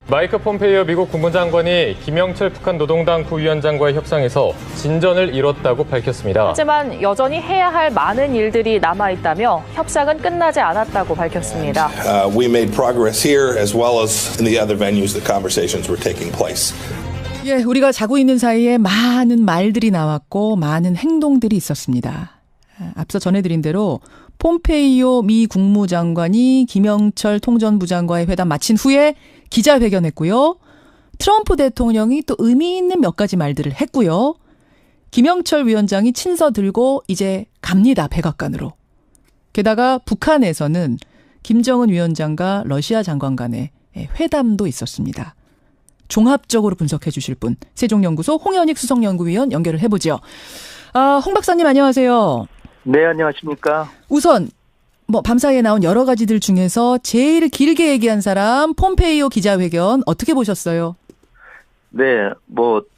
마이크 폼페이오 미국 국무장관이 김영철 북한 노동당 부위원장과의 협상에서 진전을 이뤘다고 밝혔습니다. 하지만 여전히 해야 할 많은 일들이 남아있다며 협상은 끝나지 않았다고 밝혔습니다. We made progress here as well as in the other venues the conversations were taking place. 예, 우리가 자고 있는 사이에 많은 말들이 나왔고 많은 행동들이 있었습니다. 앞서 전해드린 대로 폼페이오 미 국무장관이 김영철 통전부장과의 회담 마친 후에 기자회견했고요. 트럼프 대통령이 또 의미 있는 몇 가지 말들을 했고요. 김영철 위원장이 친서 들고 이제 갑니다. 백악관으로. 게다가 북한에서는 김정은 위원장과 러시아 장관 간의 회담도 있었습니다. 종합적으로 분석해 주실 분, 세종연구소 홍현익 수석연구위원 연결을 해보죠. 홍 박사님 안녕하세요. 네, 안녕하십니까. 우선 밤사이에 나온 여러 가지들 중에서 제일 길게 얘기한 사람 폼페이오 기자회견 어떻게 보셨어요? 네,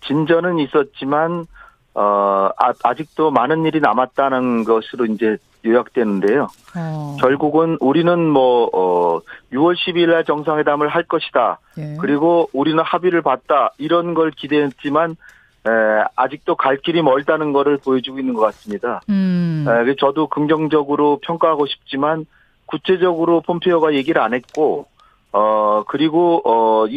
진전은 있었지만 아직도 많은 일이 남았다는 것으로 이제 요약되는데요. 결국은 우리는 6월 12일 날 정상회담을 할 것이다. 예. 그리고 우리는 합의를 봤다. 이런 걸 기대했지만 아직도 갈 길이 멀다는 거를 보여주고 있는 것 같습니다. 저도 긍정적으로 평가하고 싶지만 구체적으로 폼페이오가 얘기를 안 했고 그리고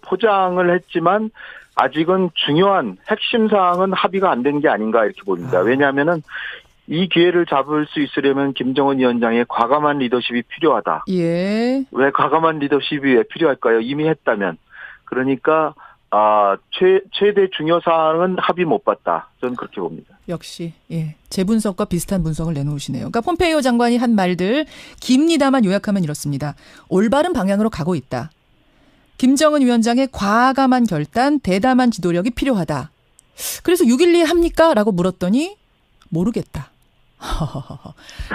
포장을 했지만 아직은 중요한 핵심 사항은 합의가 안 된 게 아닌가 이렇게 봅니다. 왜냐하면은 이 기회를 잡을 수 있으려면 김정은 위원장의 과감한 리더십이 필요하다. 예. 왜 과감한 리더십이 왜 필요할까요? 이미 했다면. 그러니까 최대 중요 사항은 합의 못 봤다. 저는 그렇게 봅니다. 역시 제 분석과 비슷한 분석을 내놓으시네요. 그러니까 폼페이오 장관이 한 말들 깁니다만 요약하면 이렇습니다. 올바른 방향으로 가고 있다. 김정은 위원장의 과감한 결단, 대담한 지도력이 필요하다. 그래서 6.12 합니까? 라고 물었더니 모르겠다.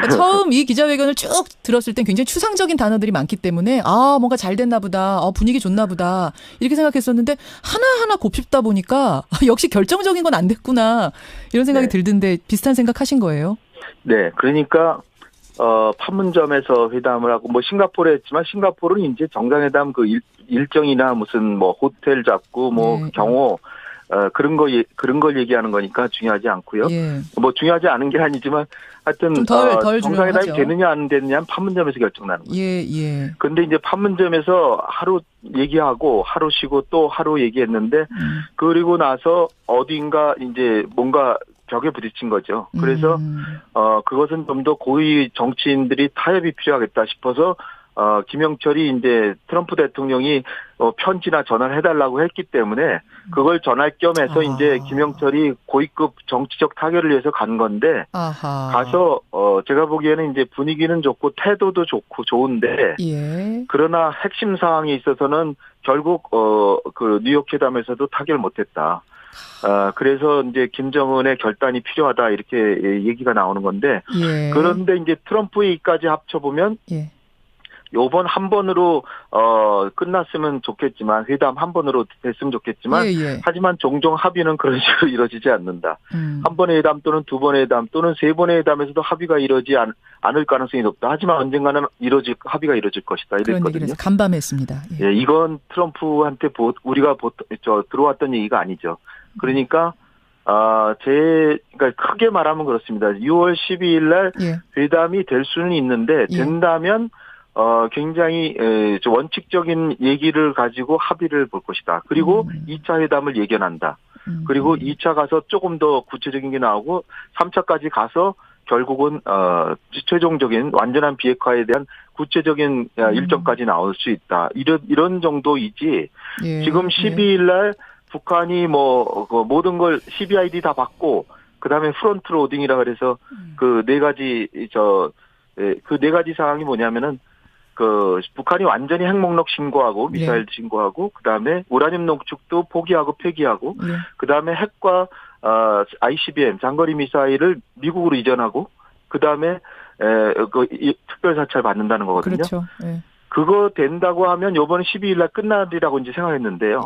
처음 이 기자회견을 쭉 들었을 땐 굉장히 추상적인 단어들이 많기 때문에 뭔가 잘 됐나 보다. 분위기 좋나 보다. 이렇게 생각했었는데 하나하나 곱씹다 보니까 역시 결정적인 건 안 됐구나. 이런 생각이 들던데 비슷한 생각하신 거예요? 네. 그러니까 판문점에서 회담을 하고 싱가포르에 했지만 싱가포르는 이제 정상회담 그 일정이나 무슨 호텔 잡고 경호 그런 걸 얘기하는 거니까 중요하지 않고요. 예. 중요하지 않은 게 아니지만 하여튼 덜 정상회담이 중요하죠. 되느냐 안 되느냐는 판문점에서 결정나는 거죠. 예. 그런데 이제 판문점에서 하루 얘기하고 하루 쉬고 또 하루 얘기했는데 그리고 나서 어딘가 이제 뭔가 벽에 부딪힌 거죠. 그래서 그것은 좀 더 고위 정치인들이 타협이 필요하겠다 싶어서 김영철이 이제 트럼프 대통령이 편지나 전화를 해달라고 했기 때문에 그걸 전할 겸해서 이제 김영철이 고위급 정치적 타결을 위해서 간 건데 가서 제가 보기에는 이제 분위기는 좋고 태도도 좋고 좋은데 예. 그러나 핵심 사항에 있어서는 결국 그 뉴욕 회담에서도 타결 못했다. 그래서 이제 김정은의 결단이 필요하다 이렇게 얘기가 나오는 건데 그런데 이제 트럼프 얘기까지 합쳐보면 요번 한 번으로 끝났으면 좋겠지만 회담 한 번으로 됐으면 좋겠지만 하지만 종종 합의는 그런 식으로 이루어지지 않는다. 한 번의 회담 또는 두 번의 회담 또는 세 번의 회담에서도 합의가 이루어지지 않을 가능성이 높다. 하지만 언젠가는 합의가 이루어질 것이다. 이랬거든요. 간밤했습니다. 예, 이건 트럼프한테 우리가 들어왔던 얘기가 아니죠. 그러니까 그러니까 크게 말하면 그렇습니다. 6월 12일 날 회담이 될 수는 있는데 된다면 굉장히 원칙적인 얘기를 가지고 합의를 볼 것이다. 그리고 2차 회담을 예견한다. 그리고 2차 가서 조금 더 구체적인 게 나오고 3차까지 가서 결국은 최종적인 완전한 비핵화에 대한 구체적인 일정까지 나올 수 있다. 이런 정도이지. 지금 12일 날 북한이 모든 걸 CBID 다 받고 그다음에 프론트 로딩이라 그래서 그 네 가지 사항이 뭐냐면은 북한이 완전히 핵 목록 신고하고 미사일 신고하고 그다음에 우라늄 농축도 포기하고 폐기하고 그다음에 핵과 ICBM 장거리 미사일을 미국으로 이전하고 그다음에 특별 사찰 받는다는 거거든요. 그렇죠. 그거 된다고 하면 이번 12일 날 끝나리라고 이제 생각했는데요.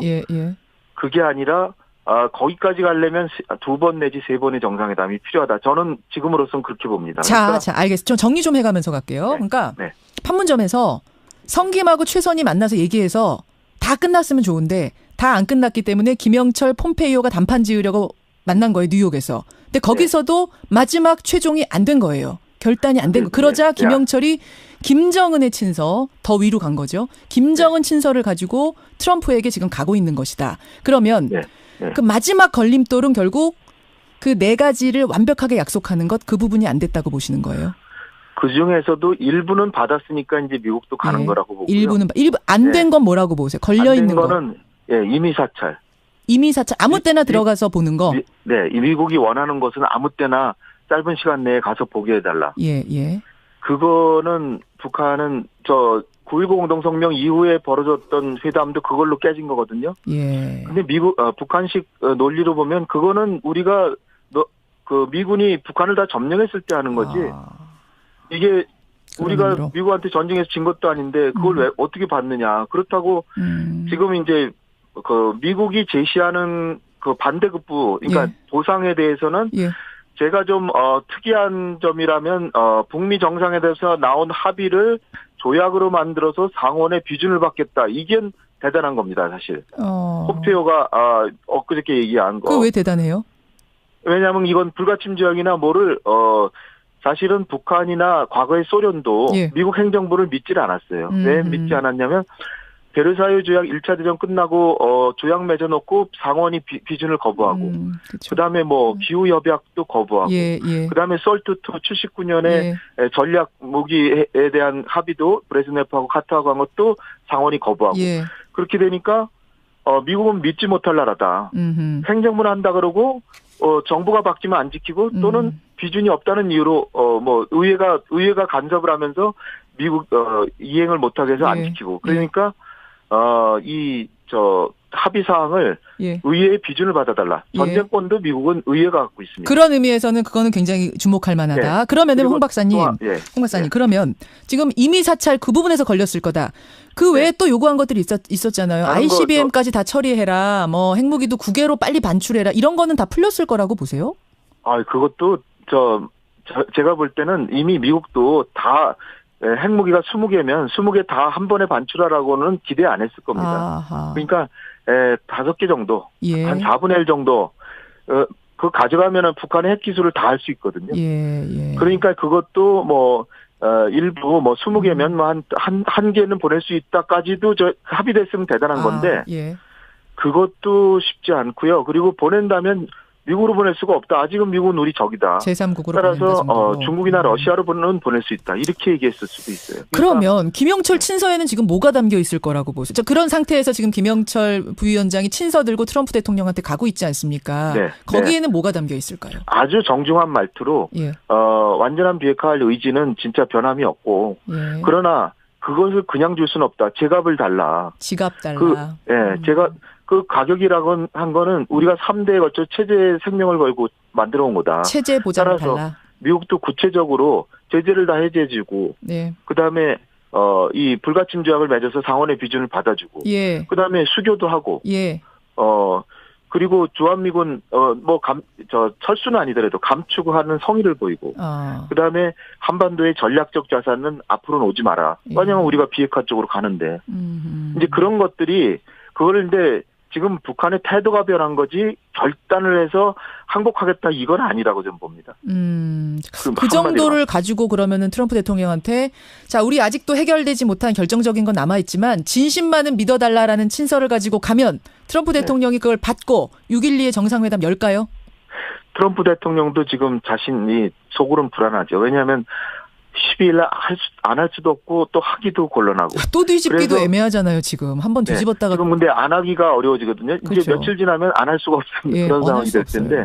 그게 아니라 거기까지 가려면 두 번 내지 세 번의 정상회담이 필요하다. 저는 지금으로서는 그렇게 봅니다. 자, 알겠습니다. 좀 정리 좀 해가면서 갈게요. 그러니까 판문점에서 성김하고 최선이 만나서 얘기해서 다 끝났으면 좋은데 다 안 끝났기 때문에 김영철 폼페이오가 담판 지으려고 만난 거예요, 뉴욕에서. 근데 거기서도 마지막 최종이 안 된 거예요. 결단이 안 된 거. 그러자 김영철이 김정은의 친서, 더 위로 간 거죠. 김정은 친서를 가지고 트럼프에게 지금 가고 있는 것이다. 그러면 그 마지막 걸림돌은 결국 그 4가지를 완벽하게 약속하는 것, 그 부분이 안 됐다고 보시는 거예요. 그 중에서도 일부는 받았으니까 이제 미국도 가는 거라고 보고요. 일부 안 된 건 뭐라고 보세요? 걸려 있는 거. 안 된 거는 임의 사찰. 임의 사찰 아무 때나 들어가서 보는 거. 네, 미국이 원하는 것은 아무 때나 짧은 시간 내에 가서 보게 해달라. 예. 그거는 북한은 9.19 공동성명 이후에 벌어졌던 회담도 그걸로 깨진 거거든요. 예. 근데 북한식 논리로 보면 그거는 우리가 미군이 북한을 다 점령했을 때 하는 거지. 이게 우리가 의미로. 미국한테 전쟁에서 진 것도 아닌데 그걸 왜 어떻게 받느냐. 그렇다고 지금 이제 미국이 제시하는 그 반대급부, 그러니까 보상에 대해서는 제가 좀 특이한 점이라면 북미 정상회담에서 나온 합의를 조약으로 만들어서 상원의 비준을 받겠다. 이게 대단한 겁니다, 사실. 폼페이오가 엊그저께 얘기한 거. 그거 왜 대단해요? 왜냐하면 이건 불가침 조약이나 뭐를 사실은 북한이나 과거의 소련도 미국 행정부를 믿질 않았어요. 왜 믿지 않았냐면 베르사유 조약 1차 대전 끝나고 조약 맺어놓고 상원이 비준을 거부하고 그다음에 뭐 기후 협약도 거부하고 그다음에 솔트2 79년에 전략 무기에 대한 합의도 브레즈네프하고 카타하고 한 것도 상원이 거부하고 그렇게 되니까 미국은 믿지 못할 나라다. 행정부는 한다 그러고 정부가 바뀌면 안 지키고 또는 비준이 없다는 이유로 뭐 의회가 간섭을 하면서 미국 이행을 못하게 해서 안 지키고 그러니까 합의 사항을 의회의 비준을 받아달라. 전쟁권도 미국은 의회가 갖고 있습니다. 그런 의미에서는 그거는 굉장히 주목할 만하다. 그러면은 홍 박사님, 그러면 지금 임의 사찰 그 부분에서 걸렸을 거다. 그 외에 또 요구한 것들이 있었잖아요. ICBM까지 다 처리해라. 뭐 핵무기도 9개로 빨리 반출해라. 이런 거는 다 풀렸을 거라고 보세요? 그것도 제가 볼 때는 이미 미국도 다 핵무기가 20개면 20개 다 한 번에 반출하라고는 기대 안 했을 겁니다. 아하. 그러니까 5개 정도, 한 4분의 1 정도 그 가져가면은 북한의 핵 기술을 다 할 수 있거든요. 그러니까 그것도 뭐 일부 뭐 20개면 뭐 한 개는 보낼 수 있다까지도 합의됐으면 대단한 건데 그것도 쉽지 않고요. 그리고 보낸다면 미국으로 보낼 수가 없다. 아직은 미국은 우리 적이다. 제3국으로 따라서 중국이나 러시아로는 보낼 수 있다. 이렇게 얘기했을 수도 있어요. 그러면 김영철 친서에는 지금 뭐가 담겨 있을 거라고 보세요? 그런 상태에서 지금 김영철 부위원장이 친서 들고 트럼프 대통령한테 가고 있지 않습니까? 거기에는 뭐가 담겨 있을까요? 아주 정중한 말투로 완전한 비핵화할 의지는 진짜 변함이 없고 그러나 그것을 그냥 줄 수는 없다. 지갑을 달라. 지갑 달라. 제가 그 가격이라고 한 거는 우리가 3대에 걸쳐 체제 생명을 걸고 만들어 온 거다. 체제 보장을 달라. 미국도 구체적으로 제재를 다 해제해주고 그다음에 이 불가침 조약을 맺어서 상원의 비준을 받아주고 그다음에 수교도 하고 그리고 주한미군 철수는 아니더라도 감축하는 성의를 보이고 그다음에 한반도의 전략적 자산은 앞으로는 오지 마라. 왜냐하면 우리가 비핵화 쪽으로 가는데 이제 그런 것들이 그거를 이제 지금 북한의 태도가 변한 거지 결단을 해서 항복하겠다 이건 아니라고 저는 봅니다. 그 정도를 가지고 그러면은 트럼프 대통령한테 자 우리 아직도 해결되지 못한 결정적인 건 남아있지만 진심만은 믿어달라라는 친서를 가지고 가면 트럼프 대통령이 그걸 받고 6.12의 정상회담 열까요? 트럼프 대통령도 지금 자신이 속으로는 불안하죠. 왜냐하면 12일 안 할 수도 없고 또 하기도 곤란하고. 또 뒤집기도 애매하잖아요. 지금 한번 뒤집었다가. 지금 근데 안 하기가 어려워지거든요. 그렇죠. 이제 며칠 지나면 안 할 수가 없습니다. 그런 상황이 될 텐데.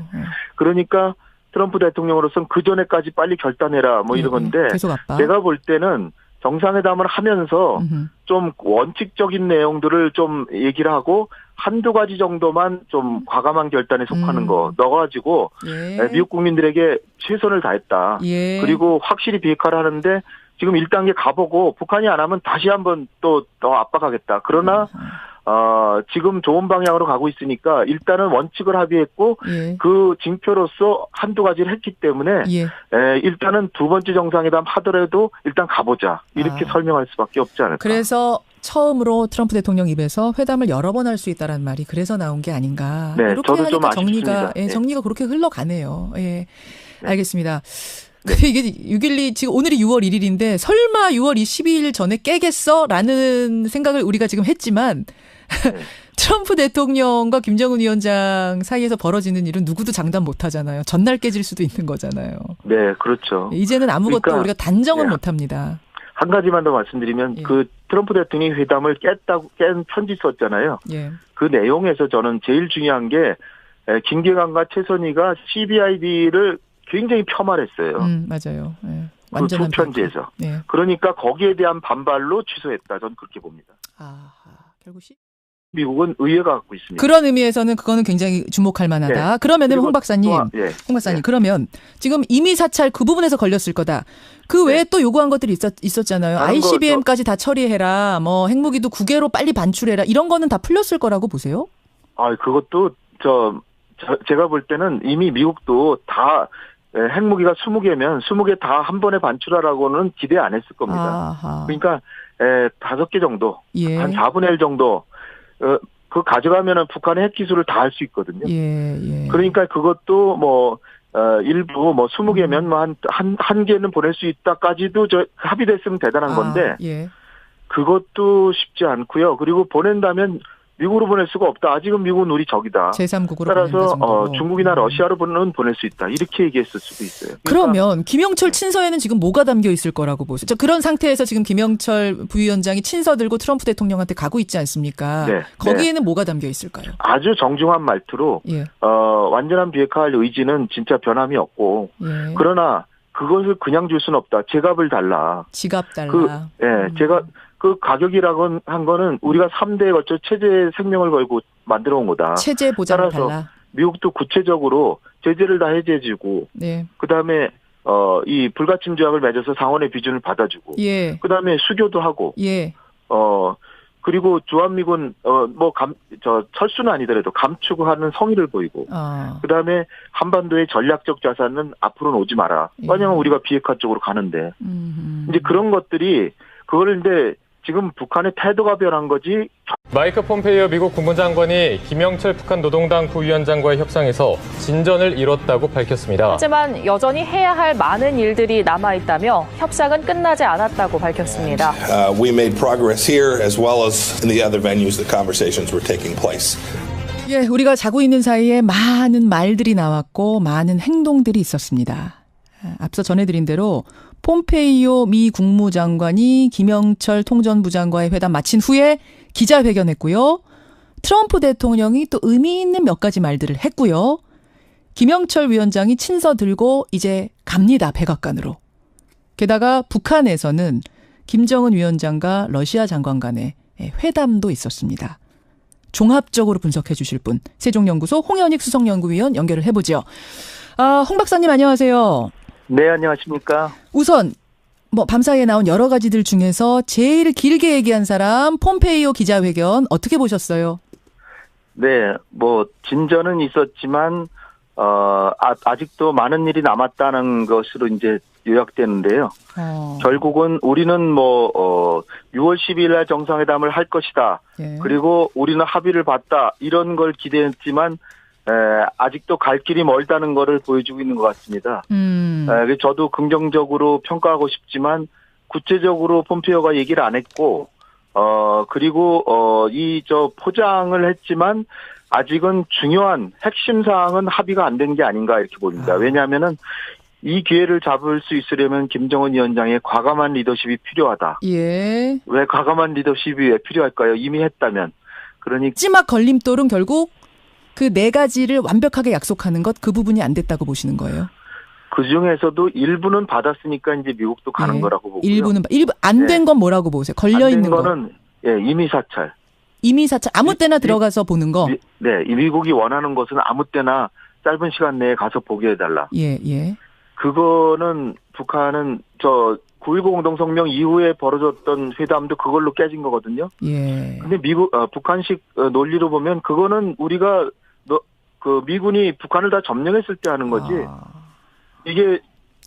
그러니까 트럼프 대통령으로서는 그 전에까지 빨리 결단해라 뭐 이런 건데. 계속 압박. 제가 볼 때는 정상회담을 하면서 좀 원칙적인 내용들을 좀 얘기를 하고 한두 가지 정도만 좀 과감한 결단에 속하는 거 넣어가지고 미국 국민들에게 최선을 다했다. 그리고 확실히 비핵화를 하는데 지금 1단계 가보고 북한이 안 하면 다시 한번 또 더 압박하겠다. 그러나 지금 좋은 방향으로 가고 있으니까 일단은 원칙을 합의했고 그 징표로서 한두 가지를 했기 때문에 일단은 두 번째 정상회담 하더라도 일단 가보자. 이렇게 설명할 수밖에 없지 않을까. 그래서 처음으로 트럼프 대통령 입에서 회담을 여러 번 할 수 있다라는 말이 그래서 나온 게 아닌가. 네, 이렇게 저도 좀 하니까 아쉽습니다. 정리가 그렇게 흘러가네요. 예. 알겠습니다. 근데 이게 6.12 지금 오늘이 6월 1일인데 설마 6월 22일 전에 깨겠어라는 생각을 우리가 지금 했지만 트럼프 대통령과 김정은 위원장 사이에서 벌어지는 일은 누구도 장담 못 하잖아요. 전날 깨질 수도 있는 거잖아요. 네, 그렇죠. 이제는 아무것도 그러니까, 우리가 단정은 예. 못 합니다. 한 가지만 더 말씀드리면 예. 그 트럼프 대통령이 회담을 깬 편지 썼잖아요. 예. 그 내용에서 저는 제일 중요한 게 김계관과 최선희가 CBID를 굉장히 폄하했어요. 맞아요. 예. 그 두 완전한 편지에서. 예. 그러니까 거기에 대한 반발로 취소했다. 저는 그렇게 봅니다. 결국 미국은 의회가 갖고 있습니다. 그런 의미에서는 그거는 굉장히 주목할 만하다. 네. 그러면은 그리고 홍 박사님, 홍 박사님, 네. 그러면 지금 이미 사찰 그 부분에서 걸렸을 거다. 그 외에 또 요구한 것들이 있었잖아요. 다른 ICBM까지 다 처리해라. 뭐 핵무기도 9개로 빨리 반출해라. 이런 거는 다 풀렸을 거라고 보세요? 그것도 제가 볼 때는 이미 미국도 다 핵무기가 20개면 20개 다 한 번에 반출하라고는 기대 안 했을 겁니다. 아하. 그러니까 5개 정도, 예. 한 4분의 1 정도 그 가져가면은 북한의 핵 기술을 다 할 수 있거든요. 예. 그러니까 그것도 일부 20개면 한 개는 보낼 수 있다까지도 합의됐으면 대단한 건데 예. 그것도 쉽지 않고요. 그리고 보낸다면 미국으로 보낼 수가 없다. 아직은 미국은 우리 적이다. 제3국으로 따라서 중국이나 러시아로는 보낼 수 있다. 이렇게 얘기했을 수도 있어요. 그러면 김영철 친서에는 지금 뭐가 담겨 있을 거라고 보세요? 그런 상태에서 지금 김영철 부위원장이 친서 들고 트럼프 대통령한테 가고 있지 않습니까? 네. 거기에는 뭐가 담겨 있을까요? 아주 정중한 말투로 예. 완전한 비핵화할 의지는 진짜 변함이 없고 예. 그러나 그것을 그냥 줄 수는 없다. 제값을 달라. 지갑 달라. 제가 그 가격이라고 한 거는 우리가 3대에 걸쳐 체제 생명을 걸고 만들어 온 거다. 체제 보장을 따라서 달라. 미국도 구체적으로 제재를 다 해제해주고, 네. 그다음에 이 불가침 조약을 맺어서 상원의 비준을 받아주고, 예. 그다음에 수교도 하고, 예. 그리고 주한미군 철수는 아니더라도 감축하는 성의를 보이고, 그다음에 한반도의 전략적 자산은 앞으로는 오지 마라. 왜냐하면 우리가 비핵화 쪽으로 가는데, 이제 그런 것들이 그거를 이제 지금 북한의 태도가 변한 거지. 마이크 폼페이오 미국 국무장관이 김영철 북한 노동당 부위원장과의 협상에서 진전을 이뤘다고 밝혔습니다. 하지만 여전히 해야 할 많은 일들이 남아있다며 협상은 끝나지 않았다고 밝혔습니다. We made progress here as well as in the other venues the conversations were taking place. 예, 우리가 자고 있는 사이에 많은 말들이 나왔고 많은 행동들이 있었습니다. 앞서 전해드린 대로 폼페이오 미 국무장관이 김영철 통전부장과의 회담 마친 후에 기자회견했고요. 트럼프 대통령이 또 의미 있는 몇 가지 말들을 했고요. 김영철 위원장이 친서 들고 이제 갑니다. 백악관으로. 게다가 북한에서는 김정은 위원장과 러시아 장관 간의 회담도 있었습니다. 종합적으로 분석해 주실 분, 세종연구소 홍현익 수석연구위원 연결을 해보죠. 홍 박사님 안녕하세요. 네, 안녕하십니까. 우선 밤사이에 나온 여러 가지들 중에서 제일 길게 얘기한 사람 폼페이오 기자회견 어떻게 보셨어요? 네, 진전은 있었지만 아직도 많은 일이 남았다는 것으로 이제 요약되는데요. 결국은 우리는 6월 12일 날 정상회담을 할 것이다. 예. 그리고 우리는 합의를 봤다. 이런 걸 기대했지만 아직도 갈 길이 멀다는 거를 보여주고 있는 것 같습니다. 저도 긍정적으로 평가하고 싶지만 구체적으로 폼페이오가 얘기를 안 했고 그리고 포장을 했지만 아직은 중요한 핵심 사항은 합의가 안 된 게 아닌가 이렇게 봅니다. 왜냐하면은 이 기회를 잡을 수 있으려면 김정은 위원장의 과감한 리더십이 필요하다. 예. 왜 과감한 리더십이 왜 필요할까요? 이미 했다면. 그러니까 찜막 걸림돌은 결국 그 4가지를 완벽하게 약속하는 것, 그 부분이 안 됐다고 보시는 거예요? 그 중에서도 일부는 받았으니까 이제 미국도 가는 거라고 보고요. 일부 안 된 건 뭐라고 보세요? 걸려 있는 거. 안 된 거는 임의 사찰. 임의 사찰 아무 때나 들어가서 보는 거. 이 미국이 원하는 것은 아무 때나 짧은 시간 내에 가서 보게 해달라. 예. 그거는 북한은 9.19 공동성명 이후에 벌어졌던 회담도 그걸로 깨진 거거든요. 예. 근데 북한식 논리로 보면 그거는 우리가 미군이 북한을 다 점령했을 때 하는 거지. 이게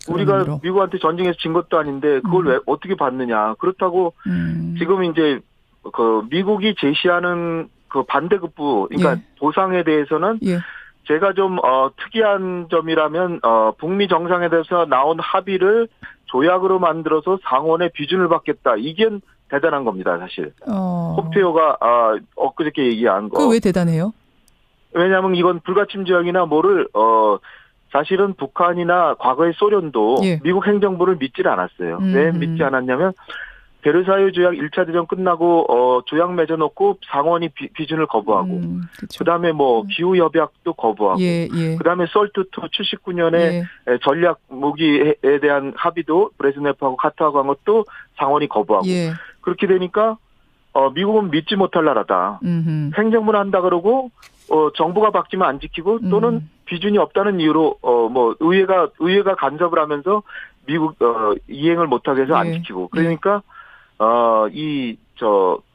우리가 의미로. 미국한테 전쟁에서 진 것도 아닌데 그걸 왜 어떻게 받느냐. 그렇다고 지금 이제 그 미국이 제시하는 그 반대급부, 그러니까 예. 보상에 대해서는 예. 제가 좀 특이한 점이라면 북미 정상회담에서 나온 합의를 조약으로 만들어서 상원의 비준을 받겠다. 이게 대단한 겁니다, 사실. 폼페이오가 엊그저께 얘기한 거. 그 왜 대단해요? 왜냐하면 이건 불가침 조약이나 뭐를 사실은 북한이나 과거의 소련도 예. 미국 행정부를 믿질 않았어요. 왜 믿지 않았냐면 베르사유 조약 1차 대전 끝나고 조약 맺어놓고 상원이 비준을 거부하고 그쵸. 그다음에 뭐 기후 협약도 거부하고 예, 예. 그다음에 솔투 79년에 예. 전략 무기에 대한 합의도 브레즈네프하고 카터하고 한 것도 상원이 거부하고 예. 그렇게 되니까 미국은 믿지 못할 나라다. 행정부는 한다 그러고 정부가 바뀌면 안 지키고 또는 비준이 없다는 이유로 뭐 의회가 간섭을 하면서 미국 이행을 못하게 해서 안 예. 지키고 그러니까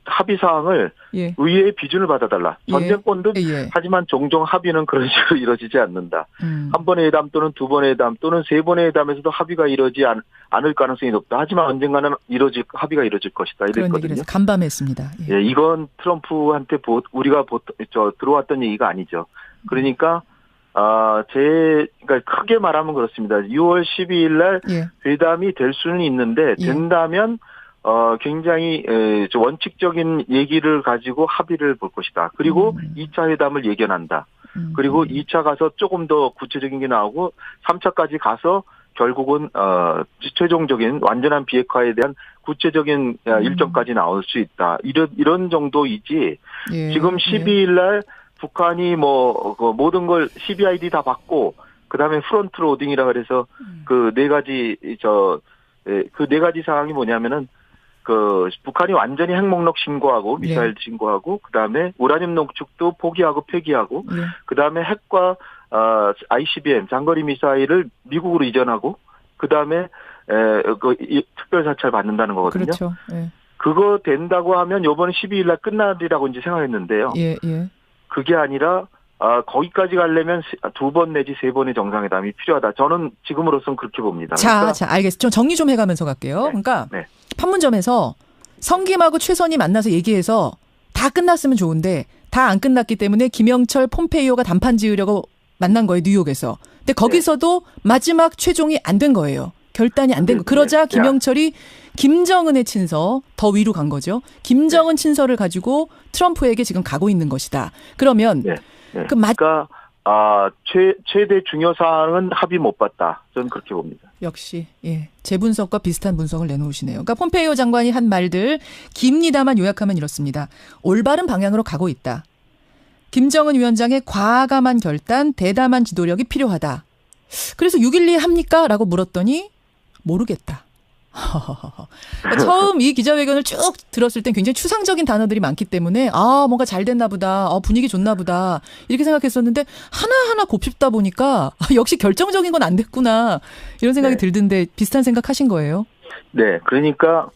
합의 사항을 예. 의회의 비준을 받아달라. 예. 전쟁권도 예. 하지만 종종 합의는 그런 식으로 이루어지지 않는다. 한 번의 회담 또는 두 번의 회담 또는 세 번의 회담에서도 합의가 이루어지지 않을 가능성이 높다. 하지만 언젠가는 합의가 이루어질 것이다. 그런 이랬거든요. 얘기를 해서 간밤했습니다. 예. 예, 이건 트럼프한테 우리가 들어왔던 얘기가 아니죠. 그러니까 그러니까 크게 말하면 그렇습니다. 6월 12일 날 예. 회담이 될 수는 있는데 예. 된다면 굉장히 원칙적인 얘기를 가지고 합의를 볼 것이다. 그리고 2차 회담을 예견한다. 그리고 2차 가서 조금 더 구체적인 게 나오고 3차까지 가서 결국은 최종적인 완전한 비핵화에 대한 구체적인 일정까지 나올 수 있다. 이런 정도이지. 예. 지금 12일 날 북한이 그 모든 걸 CBID 다 받고 그다음에 프론트 로딩이라 그래서 그 네 가지 사항이 뭐냐면은 북한이 완전히 핵목록 신고하고 미사일 신고하고 그다음에 우라늄 농축도 포기하고 폐기하고 그다음에 핵과 ICBM 장거리 미사일을 미국으로 이전하고 그다음에 특별 사찰 받는다는 거거든요. 그렇죠. 예. 그거 된다고 하면 이번 12일 날 끝나리라고 이제 생각했는데요. 예, 예. 그게 아니라 거기까지 가려면 두 번 내지 세 번의 정상회담이 필요하다. 저는 지금으로서는 그렇게 봅니다. 자, 알겠습니다. 좀 정리 좀 해가면서 갈게요. 네. 그러니까 네. 판문점에서 성김하고 최선이 만나서 얘기해서 다 끝났으면 좋은데 다 안 끝났기 때문에 김영철 폼페이오가 단판 지으려고 만난 거예요. 뉴욕에서. 근데 거기서도 마지막 최종이 안 된 거예요. 결단이 안 된 거. 그러자 김영철이 김정은의 친서 더 위로 간 거죠. 김정은 친서를 가지고 트럼프에게 지금 가고 있는 것이다. 그러면 그러니까 최대 중요 사항은 합의 못 봤다. 저는 그렇게 봅니다. 역시 제 분석과 비슷한 분석을 내놓으시네요. 그러니까 폼페이오 장관이 한 말들 깁니다만 요약하면 이렇습니다. 올바른 방향으로 가고 있다. 김정은 위원장의 과감한 결단, 대담한 지도력이 필요하다. 그래서 6.12 합니까? 라고 물었더니 모르겠다. 처음 이 기자회견을 쭉 들었을 땐 굉장히 추상적인 단어들이 많기 때문에 뭔가 잘 됐나 보다. 분위기 좋나 보다. 이렇게 생각했었는데 하나하나 곱씹다 보니까 역시 결정적인 건 안 됐구나. 이런 생각이 들던데 비슷한 생각 하신 거예요? 네. 그러니까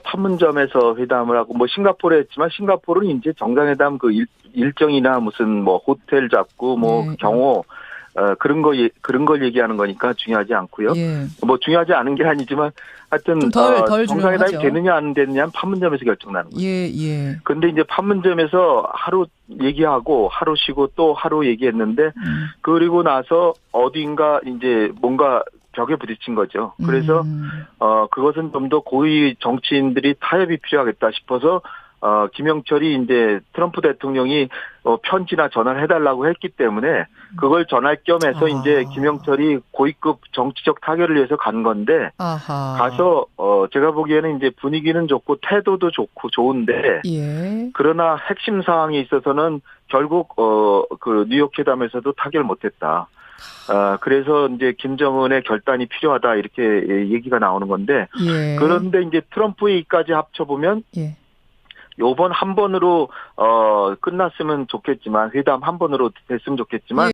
판문점에서 회담을 하고 싱가포르에 했지만 싱가포르는 이제 정상회담 그 일정이나 무슨 호텔 잡고 경호 그런 걸 얘기하는 거니까 중요하지 않고요. 중요하지 않은 게 아니지만 하여튼 정상회담이 되느냐 안 되느냐는 판문점에서 결정나는 거죠. 그런데 이제 판문점에서 하루 얘기하고 하루 쉬고 또 하루 얘기했는데 그리고 나서 어딘가 이제 뭔가 벽에 부딪힌 거죠. 그래서 그것은 좀 더 고위 정치인들이 타협이 필요하겠다 싶어서 김영철이 이제 트럼프 대통령이 편지나 전화를 해달라고 했기 때문에 그걸 전할 겸해서 이제 김영철이 고위급 정치적 타결을 위해서 간 건데 가서 제가 보기에는 이제 분위기는 좋고 태도도 좋고 좋은데 그러나 핵심 사항에 있어서는 결국 그 뉴욕 회담에서도 타결 못했다. 그래서 이제 김정은의 결단이 필요하다 이렇게 얘기가 나오는 건데 그런데 이제 트럼프 얘기까지 합쳐보면 요번 한 번으로 끝났으면 좋겠지만 회담 한 번으로 됐으면 좋겠지만